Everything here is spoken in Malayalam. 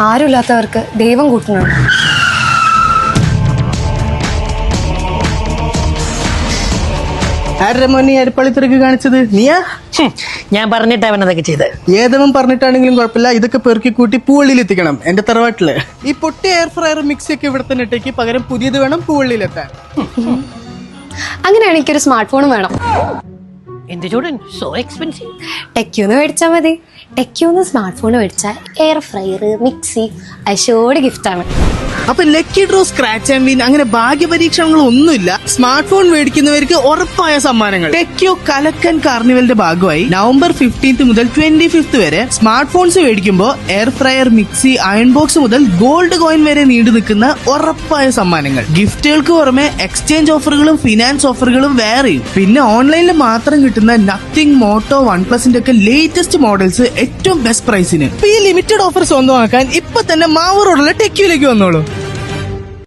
ആരുമില്ലാത്തവർക്ക് ദൈവം കൂട്ടുന്നുണ്ട്. ആരുടെ മോനെ അരിപ്പള്ളിത്തിരക്ക് കാണിച്ചത്? നീയാ? ഞാൻ പറഞ്ഞിട്ട് അവൻ അതൊക്കെ ചെയ്ത്. ഏതവൻ പറഞ്ഞിട്ടാണെങ്കിലും കുഴപ്പമില്ല, ഇതൊക്കെ പെറുക്കി കൂട്ടി പൂവള്ളിയിൽ എത്തിക്കണം എന്റെ തറവാട്ടില്. ഈ പൊട്ടിയ എയർ ഫ്രയർ മിക്സി ഒക്കെ ഇവിടെ തന്നെ ഇട്ടേക്ക്, പകരം പുതിയത് വേണം പൂവള്ളിയിലെത്താൻ. അങ്ങനെയാണ് എനിക്കൊരു സ്മാർട്ട് ഫോണും വേണം. എന്ത് ചൂടൻ, സോ എക്സ്പെൻസീവ്. ടെക്യൂന്ന് മേടിച്ചാൽ മതി. ടെക്യൂന്ന് സ്മാർട്ട് ഫോൺ മേടിച്ചാൽ എയർ ഫ്രയർ, മിക്സി അശോട് ഗിഫ്റ്റാണ്. അപ്പൊ lucky draw, scratch and win അങ്ങനെ ഭാഗ്യ പരീക്ഷണങ്ങൾ ഒന്നുമില്ല. സ്മാർട്ട് ഫോൺ മേടിക്കുന്നവർക്ക് ഉറപ്പായ സമ്മാനങ്ങൾ. ടെക്യോ കലക്കൻ കാർണിവലിന്റെ ഭാഗമായി നവംബർ 15 മുതൽ 25 വരെ സ്മാർട്ട് ഫോൺസ് മേടിക്കുമ്പോൾ air fryer, mixie, iron box മുതൽ ഗോൾഡ് കോയിൻ വരെ നീണ്ടു നിൽക്കുന്ന ഉറപ്പായ സമ്മാനങ്ങൾ. ഗിഫ്റ്റുകൾക്ക് പുറമെ എക്സ്ചേഞ്ച് ഓഫറുകളും ഫിനാൻസ് ഓഫറുകളും വേറെയും. പിന്നെ ഓൺലൈനിൽ മാത്രം കിട്ടുന്ന നത്തിങ്, മോട്ടോ, വൺപ്ലസിന്റെ ഒക്കെ ലേറ്റസ്റ്റ് മോഡൽസ് ഏറ്റവും ബെസ്റ്റ് പ്രൈസിന്. ഈ ലിമിറ്റഡ് ഓഫർ സ്വന്തമാക്കാൻ ഇപ്പൊ തന്നെ മാവൂർ റോഡിലെ ടെക്യൂലേക്ക് വന്നോളൂ.